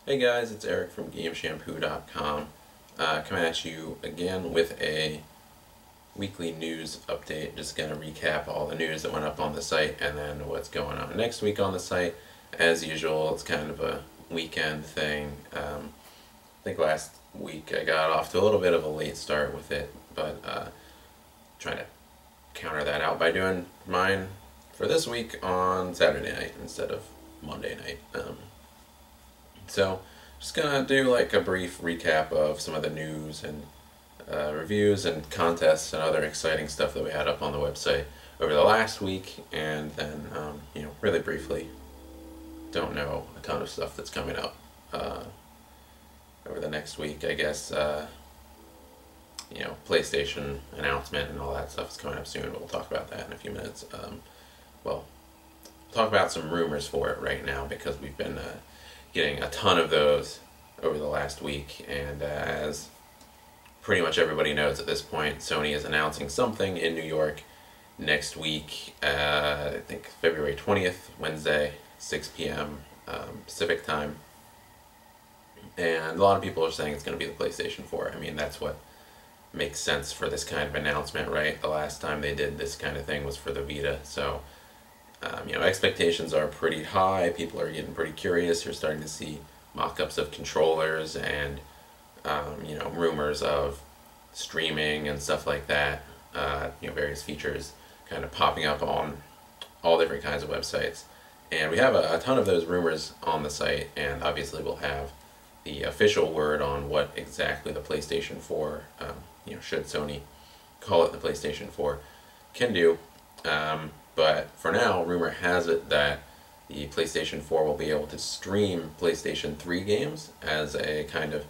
Hey guys, it's Eric from GameShampoo.com, coming at you again with a weekly news update. Just going to recap all the news that went up on the site and then what's going on next week on the site. As usual, it's kind of a weekend thing. I think last week I got off to a little bit of a late start with it, but trying to counter that out by doing mine for this week on Saturday night instead of Monday night. So, just gonna do like a brief recap of some of the news and reviews and contests and other exciting stuff that we had up on the website over the last week, and then really briefly, don't know a ton of stuff that's coming up over the next week. I guess PlayStation announcement and all that stuff is coming up soon. We'll talk about that in a few minutes. Well, talk about some rumors for it right now because we've been getting a ton of those over the last week, and as pretty much everybody knows at this point, Sony is announcing something in New York next week, I think February 20th, Wednesday, 6 p.m. Pacific time, and a lot of people are saying it's going to be the PlayStation 4. I mean, that's what makes sense for this kind of announcement, right? The last time they did this kind of thing was for the Vita, so expectations are pretty high. People are getting pretty curious. You're starting to see mock-ups of controllers and rumors of streaming and stuff like that. Various features kind of popping up on all different kinds of websites, and we have a ton of those rumors on the site. And obviously, we'll have the official word on what exactly the PlayStation 4, should Sony call it the PlayStation 4, can do. But for now, rumor has it that the PlayStation 4 will be able to stream PlayStation 3 games as a kind of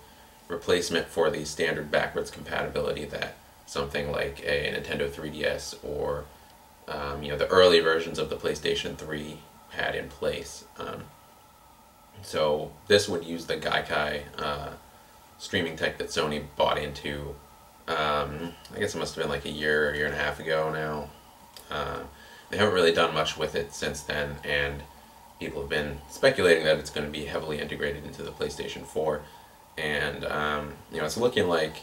replacement for the standard backwards compatibility that something like a Nintendo 3DS or the early versions of the PlayStation 3 had in place. So this would use the Gaikai streaming tech that Sony bought into. I guess it must have been like a year and a half ago now. They haven't really done much with it since then, and people have been speculating that it's going to be heavily integrated into the PlayStation 4, and it's looking like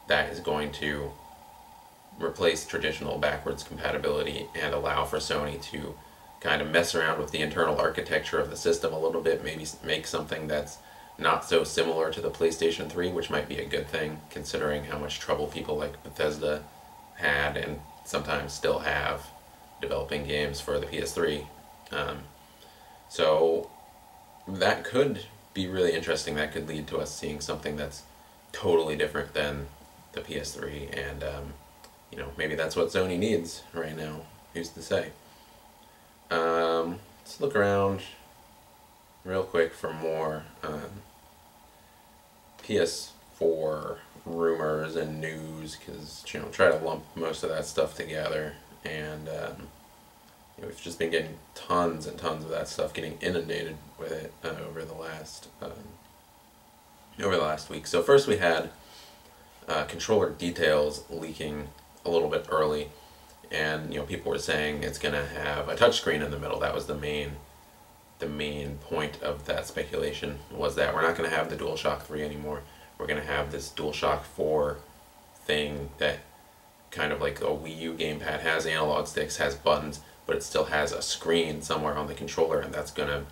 that is going to replace traditional backwards compatibility and allow for Sony to kind of mess around with the internal architecture of the system a little bit, maybe make something that's not so similar to the PlayStation 3, which might be a good thing considering how much trouble people like Bethesda had and sometimes still have developing games for the PS3. So that could be really interesting. That could lead to us seeing something that's totally different than the PS3, and maybe that's what Sony needs right now. Who's to say? Let's look around real quick for more PS4 rumors and news, because try to lump most of that stuff together, and we've just been getting tons and tons of that stuff, getting inundated with it over the last week. So first we had controller details leaking a little bit early, and people were saying it's going to have a touchscreen in the middle. That was the main point of that speculation, was that we're not going to have the DualShock 3 anymore. We're going to have this DualShock 4 thing that kind of like a Wii U gamepad has analog sticks, has buttons, but it still has a screen somewhere on the controller, and that's going to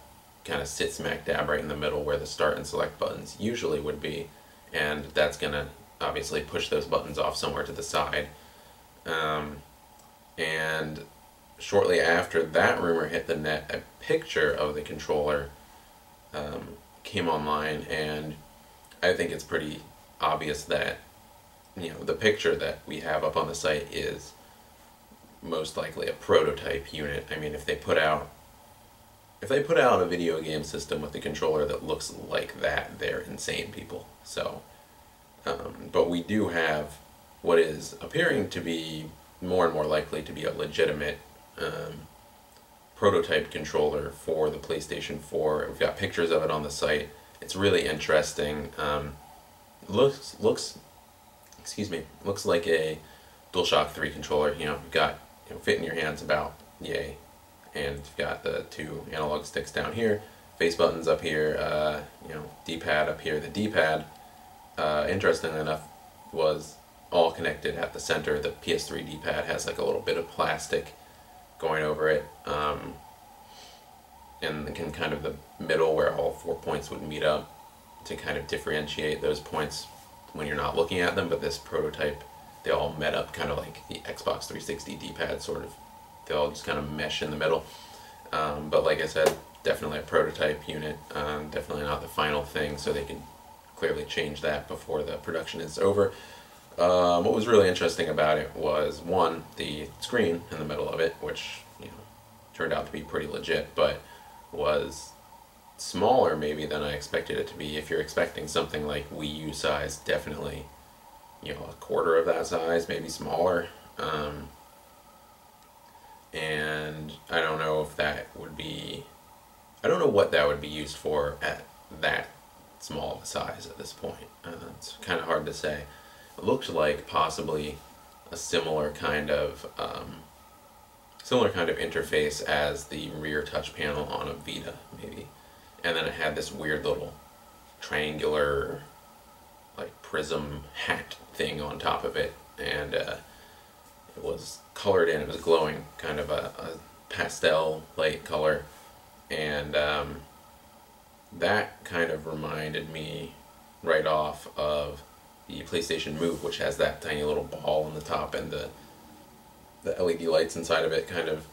kind of sit smack dab right in the middle where the start and select buttons usually would be, and that's going to obviously push those buttons off somewhere to the side. And shortly after that rumor hit the net, a picture of the controller came online, and I think it's pretty obvious that the picture that we have up on the site is most likely a prototype unit. I mean, if they put out a video game system with a controller that looks like that, they're insane people. So, but we do have what is appearing to be more and more likely to be a legitimate prototype controller for the PlayStation 4. We've got pictures of it on the site. It's really interesting. Looks like a DualShock 3 controller. You've got fit in your hands about yay, and you've got the two analog sticks down here, face buttons up here, D-pad up here. The D-pad, interestingly enough, was all connected at the center. The PS3 D-pad has like a little bit of plastic going over it, and in kind of the middle where all 4 points would meet up to kind of differentiate those points when you're not looking at them. But this prototype, they all met up kind of like the Xbox 360 D-pad sort of. They all just kind of mesh in the middle. But like I said, definitely a prototype unit, definitely not the final thing, so they can clearly change that before the production is over. What was really interesting about it was, one, the screen in the middle of it, which turned out to be pretty legit, but was smaller maybe than I expected it to be. If you're expecting something like Wii U size, definitely a quarter of that size, maybe smaller. And I don't know if that would be, I don't know what that would be used for at that small of a size at this point. It's kind of hard to say. It looked like possibly a similar kind of interface as the rear touch panel on a Vita, maybe. And then it had this weird little triangular, like prism hat thing on top of it, and it was colored in. It was glowing, kind of a pastel light color, and that kind of reminded me right off of the PlayStation Move, which has that tiny little ball on the top, and the LED lights inside of it kind of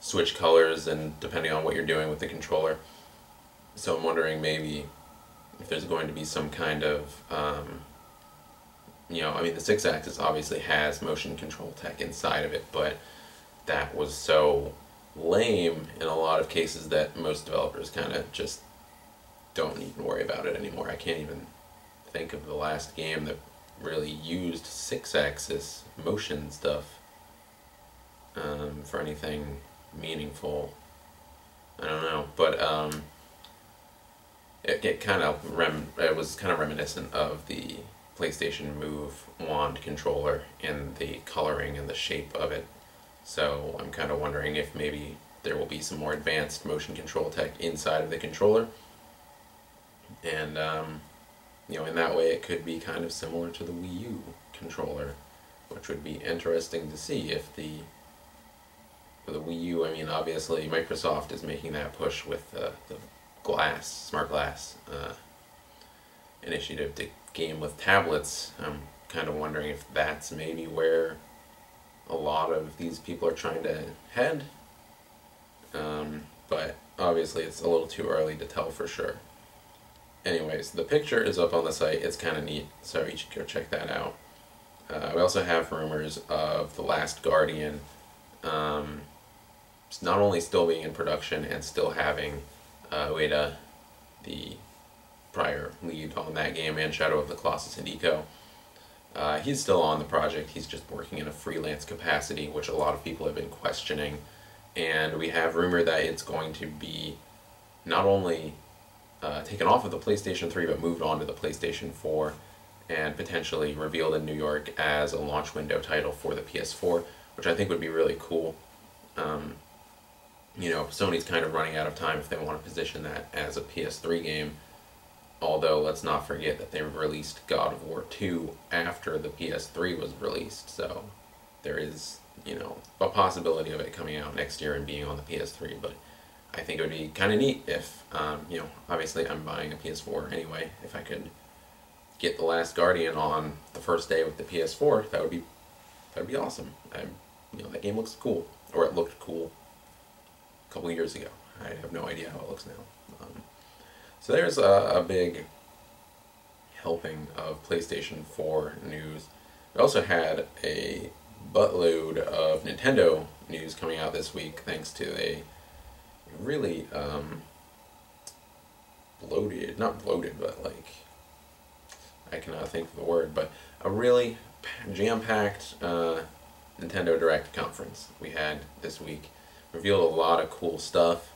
switch colors and depending on what you're doing with the controller. So I'm wondering maybe if there's going to be some kind of I mean, the 6-axis obviously has motion control tech inside of it, but that was so lame in a lot of cases that most developers kind of just don't even worry about it anymore. I can't even think of the last game that really used 6-axis motion stuff for anything meaningful. I don't know, but it was kind of reminiscent of the PlayStation Move wand controller in the coloring and the shape of it. So I'm kind of wondering if maybe there will be some more advanced motion control tech inside of the controller, and in that way it could be kind of similar to the Wii U controller, which would be interesting to see if for the Wii U. I mean, obviously Microsoft is making that push with the smart glass initiative to game with tablets. I'm kind of wondering if that's maybe where a lot of these people are trying to head, but obviously it's a little too early to tell for sure. Anyways, the picture is up on the site. It's kind of neat, so you should go check that out. We also have rumors of The Last Guardian not only still being in production and still having Ueda, the prior lead on that game, and Shadow of the Colossus and Ico. He's still on the project. He's just working in a freelance capacity, which a lot of people have been questioning. And we have rumor that it's going to be not only taken off of the PlayStation 3, but moved on to the PlayStation 4, and potentially revealed in New York as a launch window title for the PS4, which I think would be really cool. Sony's kind of running out of time if they want to position that as a PS3 game. Although, let's not forget that they released God of War 2 after the PS3 was released, so there is, a possibility of it coming out next year and being on the PS3, but I think it would be kind of neat if, obviously I'm buying a PS4 anyway. If I could get The Last Guardian on the first day with the PS4, that would be awesome. That game looks cool, or it looked cool a couple of years ago. I have no idea how it looks now. So there's a big helping of PlayStation 4 news. We also had a buttload of Nintendo news coming out this week, thanks to a really not bloated, but I cannot think of the word, but a really jam-packed Nintendo Direct conference we had this week. Revealed a lot of cool stuff,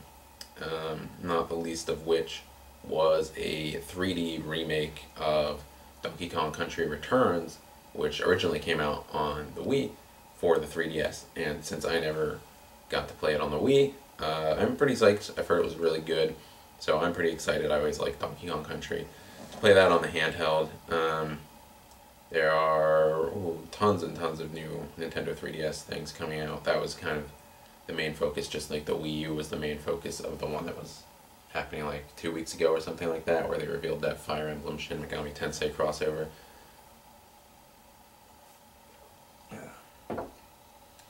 not the least of which was a 3D remake of Donkey Kong Country Returns, which originally came out on the Wii for the 3DS, and since I never got to play it on the Wii, I'm pretty psyched. I've heard it was really good. So I'm pretty excited. I always like Donkey Kong Country. To play that on the handheld. There are tons and tons of new Nintendo 3DS things coming out. That was kind of the main focus, just like the Wii U was the main focus of the one that was happening like 2 weeks ago or something like that, where they revealed that Fire Emblem Shin Megami Tensei crossover.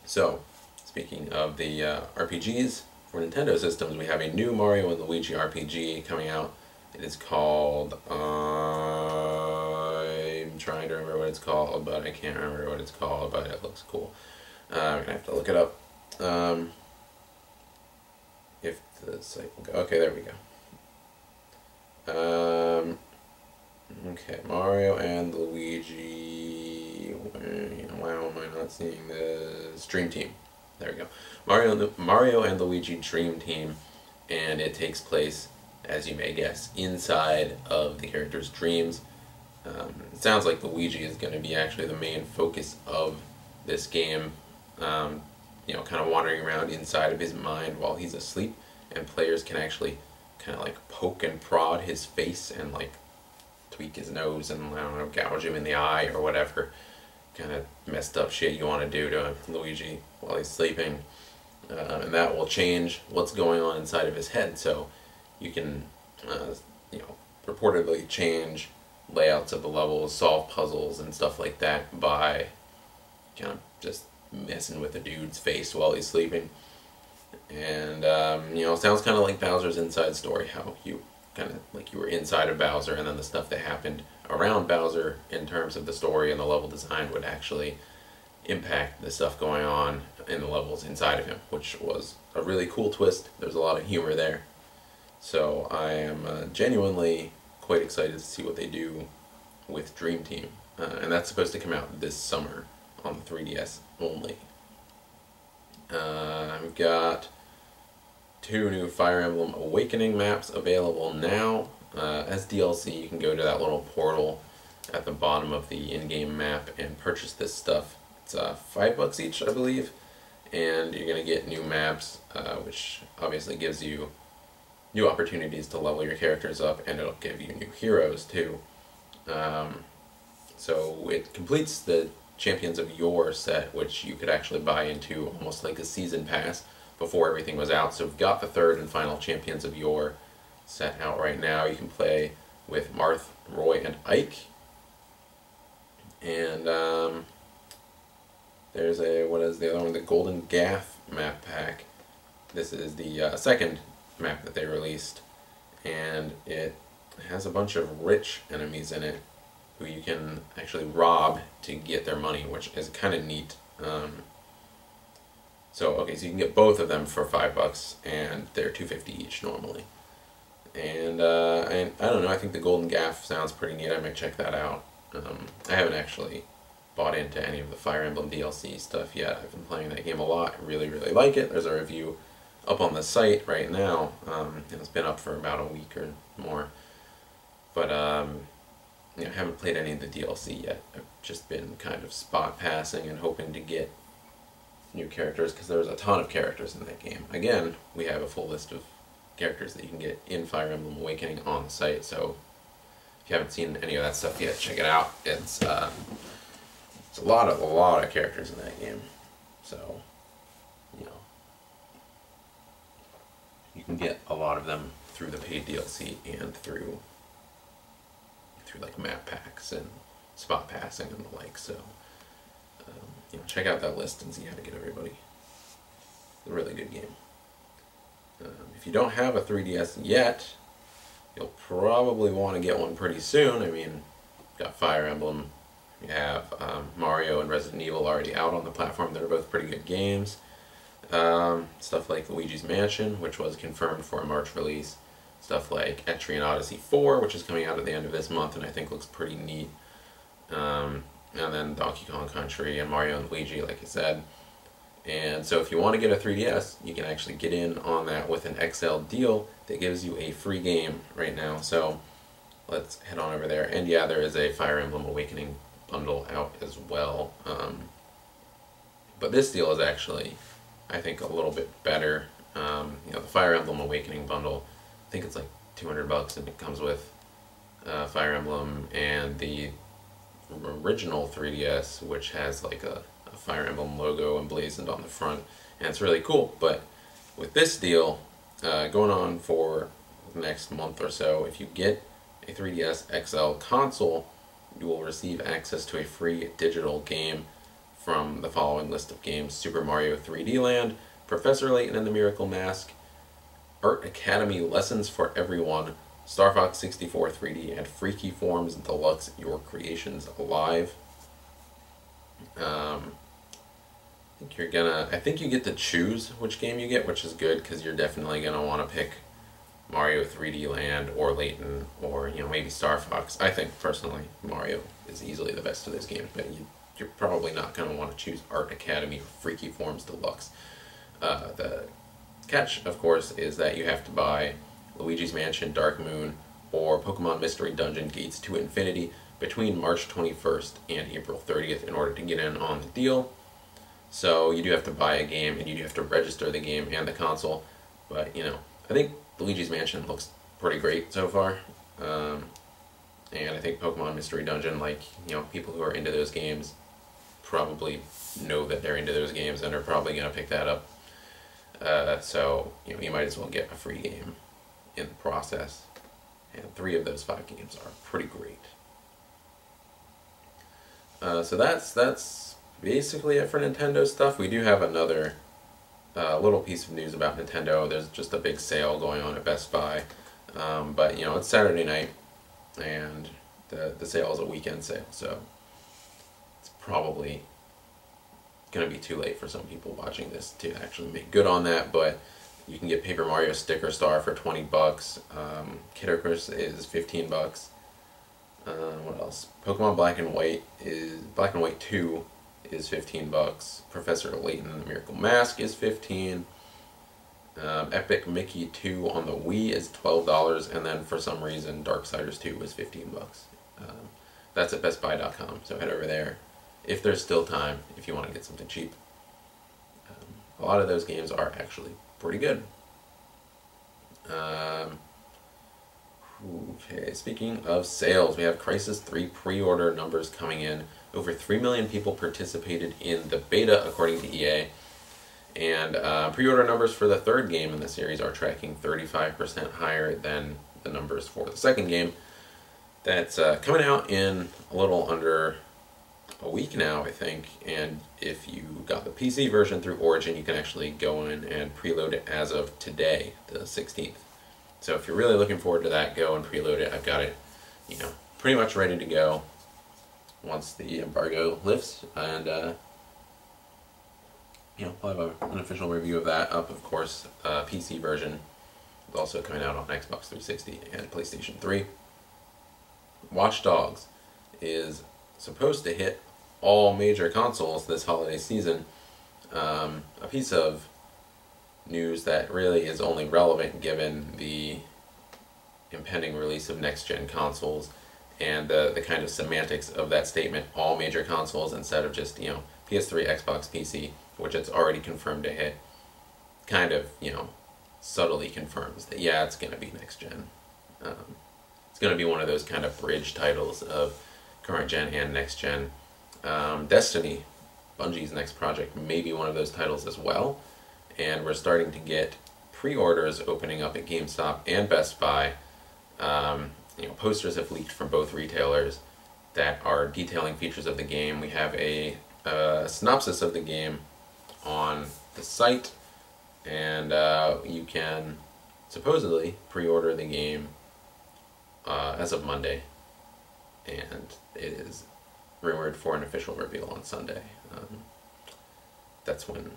So, speaking of the RPGs, for Nintendo systems, we have a new Mario and Luigi RPG coming out. It is called, I'm trying to remember what it's called, but I can't remember what it's called, but it looks cool. I'm going to have to look it up. If the site will go. Okay, there we go. Okay, Mario and Luigi. Why am I not seeing this? Dream Team. There we go. Mario and Luigi Dream Team, and it takes place, as you may guess, inside of the character's dreams. It sounds like Luigi is going to be actually the main focus of this game. Kind of wandering around inside of his mind while he's asleep, and players can actually kind of like poke and prod his face and like tweak his nose and, I don't know, gouge him in the eye or whatever kind of messed up shit you want to do to Luigi while he's sleeping. And that will change what's going on inside of his head, so you can purportedly change layouts of the levels, solve puzzles and stuff like that by kind of just messing with the dude's face while he's sleeping. And it sounds kind of like Bowser's Inside Story, how you kind of like you were inside of Bowser, and then the stuff that happened around Bowser in terms of the story and the level design would actually impact the stuff going on in the levels inside of him, which was a really cool twist. There's a lot of humor there. So I am genuinely quite excited to see what they do with Dream Team. And that's supposed to come out this summer on the 3DS only. We've got 2 new Fire Emblem Awakening maps available now. As DLC, you can go to that little portal at the bottom of the in-game map and purchase this stuff. It's $5 each, I believe, and you're going to get new maps, which obviously gives you new opportunities to level your characters up, and it'll give you new heroes too. So it completes the Champions of Yore set, which you could actually buy into almost like a season pass before everything was out. So we've got the 3rd and final Champions of Yore set out right now. You can play with Marth, Roy, and Ike. And there's what is the other one? The Golden Gaff map pack. This is the 2nd map that they released, and it has a bunch of rich enemies in it who you can actually rob to get their money, which is kind of neat. So you can get both of them for $5, and they're $2.50 each normally. And I don't know, I think the Golden Gaff sounds pretty neat. I might check that out. I haven't actually bought into any of the Fire Emblem DLC stuff yet. I've been playing that game a lot. I really, really like it. There's a review up on the site right now. It's been up for about a week or more. But I haven't played any of the DLC yet. I've just been kind of spot passing and hoping to get new characters, because there's a ton of characters in that game. Again, we have a full list of characters that you can get in Fire Emblem Awakening on the site, so if you haven't seen any of that stuff yet, check it out. It's a lot of characters in that game, so you can get a lot of them through the paid DLC and through like map packs and spot passing and the like. So check out that list and see how to get everybody. It's a really good game. If you don't have a 3DS yet, you'll probably want to get one pretty soon. I mean, you've got Fire Emblem, you have Mario and Resident Evil already out on the platform. They're both pretty good games. Stuff like Luigi's Mansion, which was confirmed for a March release. Stuff like Etrian Odyssey 4, which is coming out at the end of this month and I think looks pretty neat. And then Donkey Kong Country and Mario and Luigi, like I said. And so if you want to get a 3DS, you can actually get in on that with an XL deal that gives you a free game right now. So let's head on over there. And yeah, there is a Fire Emblem Awakening bundle out as well. But this deal is actually, I think, a little bit better. The Fire Emblem Awakening bundle I think it's like $200, and it comes with Fire Emblem and the original 3DS, which has like a Fire Emblem logo emblazoned on the front, and it's really cool. But with this deal, going on for the next month or so, if you get a 3DS XL console, you will receive access to a free digital game from the following list of games: Super Mario 3D Land, Professor Layton and the Miracle Mask, Art Academy Lessons for Everyone, Star Fox 64 3D, and Freaky Forms Deluxe Your Creations Alive. I think you get to choose which game you get, which is good because you're definitely gonna want to pick Mario 3D Land or Layton or maybe Star Fox. I think personally Mario is easily the best of those games, but you're probably not gonna want to choose Art Academy or Freaky Forms Deluxe. The catch, of course, is that you have to buy Luigi's Mansion Dark Moon or Pokemon Mystery Dungeon Gates to Infinity between March 21st and April 30th in order to get in on the deal. So you do have to buy a game, and you do have to register the game and the console. But, I think Luigi's Mansion looks pretty great so far. And I think Pokemon Mystery Dungeon, people who are into those games probably know that they're into those games and are probably going to pick that up. So, you might as well get a free game in the process. And 3 of those 5 games are pretty great. So that's basically it for Nintendo stuff. We do have another little piece of news about Nintendo. There's just a big sale going on at Best Buy. But, it's Saturday night, and the sale is a weekend sale, so it's probably going to be too late for some people watching this to actually make good on that, but you can get Paper Mario Sticker Star for $20. Kid Icarus is $15. What else? Pokemon Black and White 2 is $15. Professor Layton and the Miracle Mask is $15. Epic Mickey 2 on the Wii is $12, and then for some reason Darksiders 2 is $15. That's at bestbuy.com, so head over there if there's still time, if you want to get something cheap. A lot of those games are actually pretty good. Okay, speaking of sales, we have Crysis 3 pre-order numbers coming in. Over 3 million people participated in the beta, according to EA. And pre-order numbers for the 3rd game in the series are tracking 35% higher than the numbers for the 2nd game. That's coming out in a little under a week now, I think, and if you got the PC version through Origin, you can actually go in and preload it as of today, the 16th. So if you're really looking forward to that, go and preload it. I've got it, pretty much ready to go once the embargo lifts, and we'll have an official review of that up, of course. PC version is also coming out on Xbox 360 and PlayStation 3. Watch Dogs is supposed to hit all major consoles this holiday season. A piece of news that really is only relevant given the impending release of next-gen consoles and the kind of semantics of that statement, all major consoles, instead of just, PS3, Xbox, PC, which it's already confirmed to hit, kind of, subtly confirms that, yeah, it's going to be next-gen. It's going to be one of those kind of bridge titles of current-gen and next-gen. Destiny, Bungie's next project, may be one of those titles as well, and we're starting to get pre-orders opening up at GameStop and Best Buy. Posters have leaked from both retailers that are detailing features of the game. We have a synopsis of the game on the site, and you can supposedly pre-order the game as of Monday, and it is rumored for an official reveal on Sunday. That's when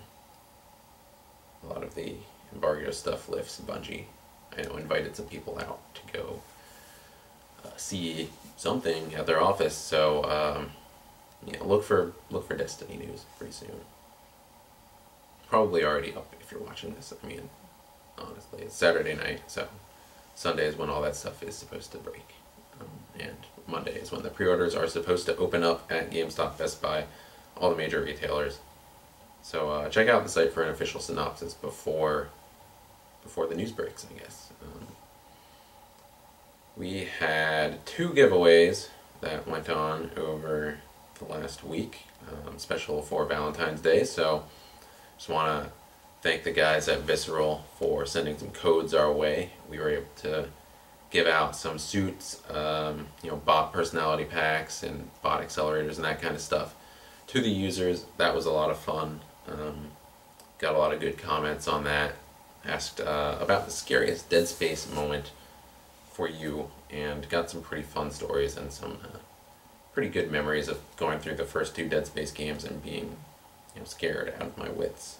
a lot of the embargo stuff lifts. Bungie, I know, invited some people out to go see something at their office, so look for Destiny news pretty soon. Probably already up if you're watching this. I mean, honestly, it's Saturday night, so Sunday is when all that stuff is supposed to break, and Monday is when the pre-orders are supposed to open up at GameStop, Best Buy, all the major retailers. So check out the site for an official synopsis before the news breaks, I guess. We had 2 giveaways that went on over the last week, special for Valentine's Day. So just want to thank the guys at Visceral for sending some codes our way. We were able to give out some suits, bot personality packs and bot accelerators and that kind of stuff to the users. That was a lot of fun. Got a lot of good comments on that. Asked about the scariest Dead Space moment for you, and got some pretty fun stories and some pretty good memories of going through the first 2 Dead Space games and being scared out of my wits.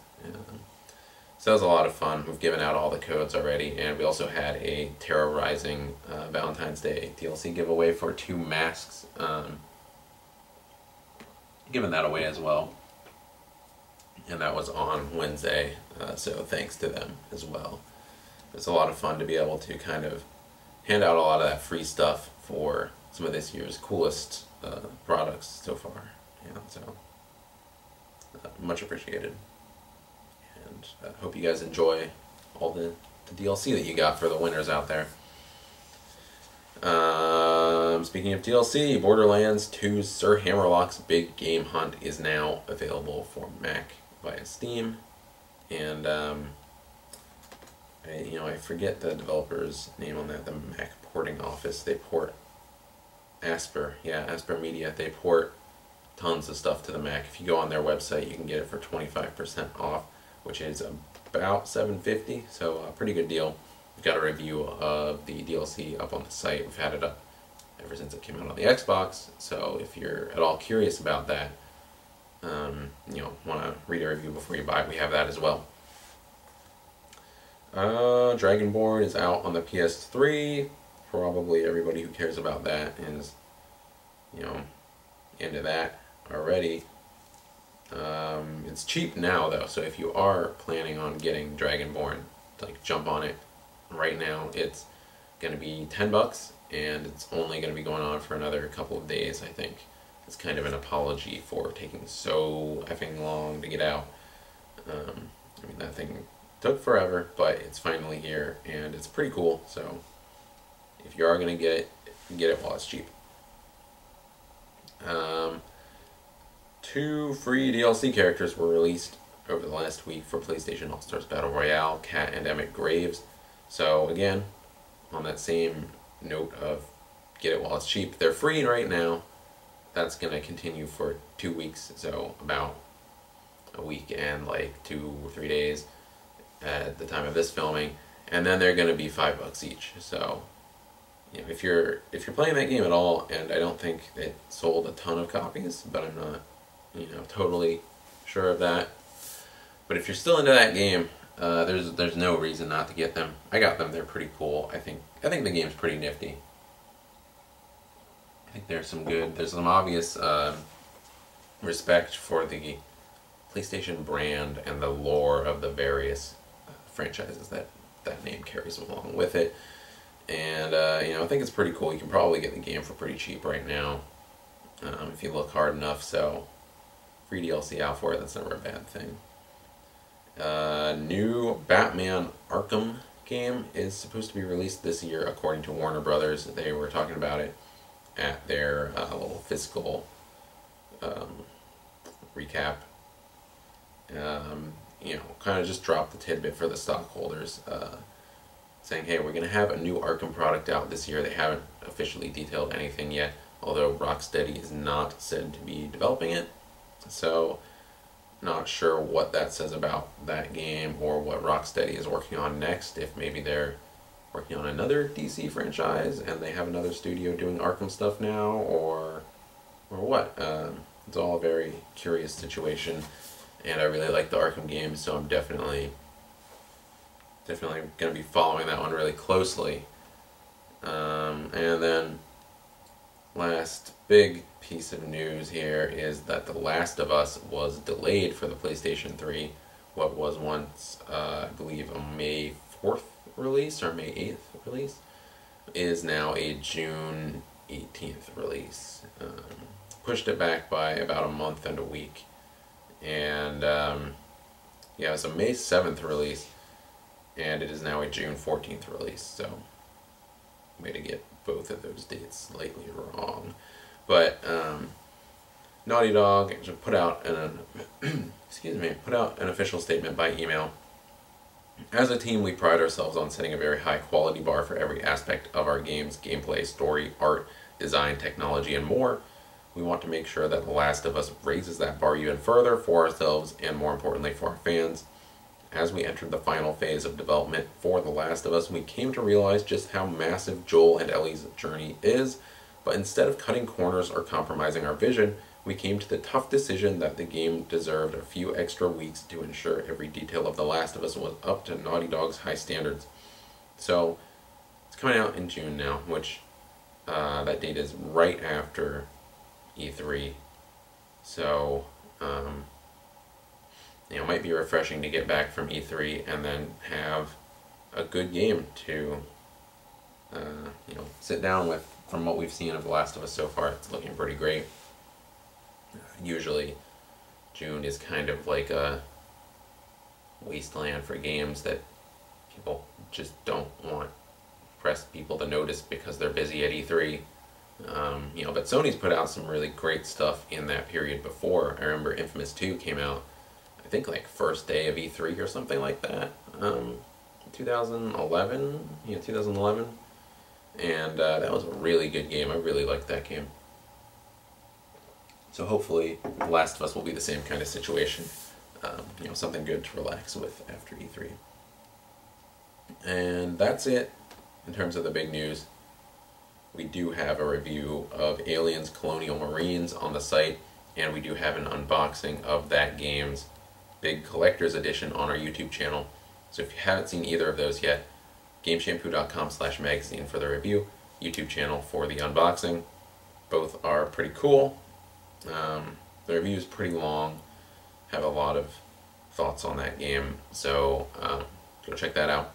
So that was a lot of fun. We've given out all the codes already, and we also had a Terrorizing Valentine's Day DLC giveaway for 2 masks. Giving that away as well. And that was on Wednesday, so thanks to them as well. It's a lot of fun to be able to kind of hand out a lot of that free stuff for some of this year's coolest products so far. So much appreciated. And I hope you guys enjoy all the DLC that you got for the winners out there. Speaking of DLC, Borderlands 2's Sir Hammerlock's Big Game Hunt is now available for Mac via Steam. And I forget the developer's name on that, the Mac porting office. They port Asper Media. They port tons of stuff to the Mac. If you go on their website, you can get it for 25% off, which is about $7.50, so a pretty good deal. We've got a review of the DLC up on the site. We've had it up ever since it came out on the Xbox, so if you're at all curious about that, want to read a review before you buy it, we have that as well. Dragonborn is out on the PS3. Probably everybody who cares about that is, into that already. It's cheap now though, so if you are planning on getting Dragonborn, jump on it right now. It's going to be $10, and it's only going to be going on for another couple of days, I think. It's kind of an apology for taking so effing long to get out. That thing took forever, but it's finally here, and it's pretty cool, so if you are going to get it while it's cheap. 2 free DLC characters were released over the last week for PlayStation All-Stars Battle Royale, Kat and Emmett Graves. So again, on that same note of get it while it's cheap, they're free right now. That's going to continue for 2 weeks, so about a week and 2 or 3 days at the time of this filming, and then they're going to be $5 each. So if you're playing that game at all, and I don't think it sold a ton of copies, but I'm not totally sure of that. But if you're still into that game, there's no reason not to get them. I got them. They're pretty cool. I think the game's pretty nifty. I think there's some obvious respect for the PlayStation brand and the lore of the various franchises that name carries along with it. And I think it's pretty cool. You can probably get the game for pretty cheap right now if you look hard enough. So free DLC out for it. That's never a bad thing. New Batman Arkham game is supposed to be released this year, according to Warner Brothers. They were talking about it at their little fiscal recap. Kind of just dropped the tidbit for the stockholders, saying, hey, we're going to have a new Arkham product out this year. They haven't officially detailed anything yet, although Rocksteady is not said to be developing it. So, not sure what that says about that game or what Rocksteady is working on next. If maybe they're working on another DC franchise and they have another studio doing Arkham stuff now, or what. It's all a very curious situation, and I really like the Arkham games, so I'm definitely going to be following that one really closely. And then last big piece of news here is that The Last of Us was delayed for the PlayStation 3. What was once, I believe, a May 4th release or May 8th release is now a June 18th release. Pushed it back by about a month and a week. And it was a May 7th release, and it is now a June 14th release. So way to get both of those dates slightly wrong. But Naughty Dog put out an put out an official statement by email. As a team, we pride ourselves on setting a very high quality bar for every aspect of our games: gameplay, story, art, design, technology, and more. We want to make sure that The Last of Us raises that bar even further for ourselves and, more importantly, for our fans. As we entered the final phase of development for The Last of Us, we came to realize just how massive Joel and Ellie's journey is, but instead of cutting corners or compromising our vision, we came to the tough decision that the game deserved a few extra weeks to ensure every detail of The Last of Us was up to Naughty Dog's high standards. So, it's coming out in June now, which that date is right after E3. So, it might be refreshing to get back from E3 and then have a good game to, sit down with. From what we've seen of The Last of Us so far, it's looking pretty great. Usually, June is kind of like a wasteland for games that people just don't want press people to notice because they're busy at E3. But Sony's put out some really great stuff in that period before. I remember Infamous 2 came out, I think like first day of E3 or something like that. 2011, and that was a really good game. I really liked that game. So hopefully The Last of Us will be the same kind of situation. Something good to relax with after E3. And that's it in terms of the big news. We do have a review of Aliens Colonial Marines on the site, and we do have an unboxing of that game's big collector's edition on our YouTube channel. So if you haven't seen either of those yet, GameShampoo.com/magazine for the review, YouTube channel for the unboxing. Both are pretty cool. The review is pretty long, have a lot of thoughts on that game, so go check that out.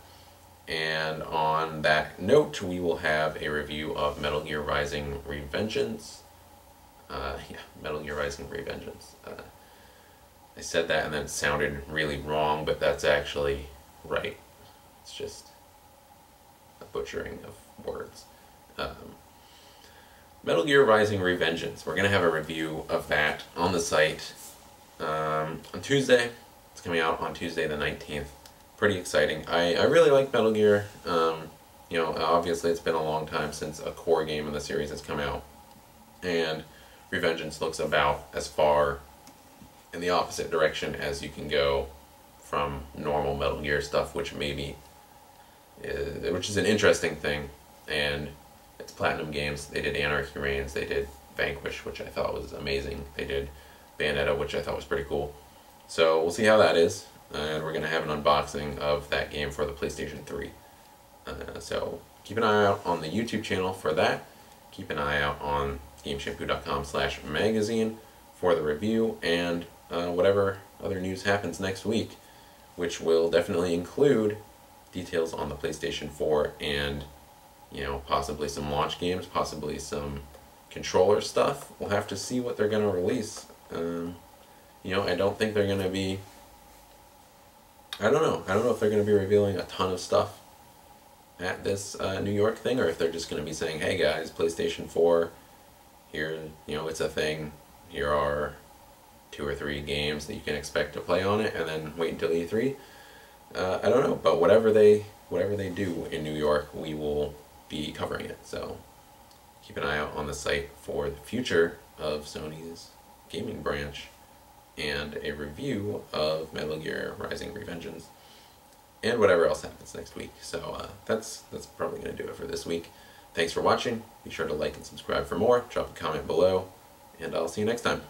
And on that note, we will have a review of Metal Gear Rising Revengeance. Metal Gear Rising Revengeance. I said that and then it sounded really wrong, but that's actually right. It's just a butchering of words. Metal Gear Rising Revengeance. We're going to have a review of that on the site on Tuesday. It's coming out on Tuesday the 19th. Pretty exciting. I really like Metal Gear. Obviously it's been a long time since a core game in the series has come out. And Revengeance looks about as far in the opposite direction as you can go from normal Metal Gear stuff, which is an interesting thing. And it's Platinum Games. They did Anarchy Reigns, they did Vanquish, which I thought was amazing. They did Bayonetta, which I thought was pretty cool. So we'll see how that is. And we're going to have an unboxing of that game for the PlayStation 3. So keep an eye out on the YouTube channel for that. Keep an eye out on GameShampoo.com/magazine for the review and whatever other news happens next week, which will definitely include details on the PlayStation 4 and possibly some launch games, possibly some controller stuff. We'll have to see what they're going to release. I don't think they're going to be... I don't know if they're going to be revealing a ton of stuff at this New York thing, or if they're just going to be saying, hey guys, PlayStation 4, here, it's a thing. Here are 2 or 3 games that you can expect to play on it, and then wait until E3. I don't know, but whatever they do in New York, we will be covering it. So keep an eye out on the site for the future of Sony's gaming branch and a review of Metal Gear Rising Revengeance and whatever else happens next week. So that's probably going to do it for this week. Thanks for watching. Be sure to like and subscribe for more. Drop a comment below, and I'll see you next time.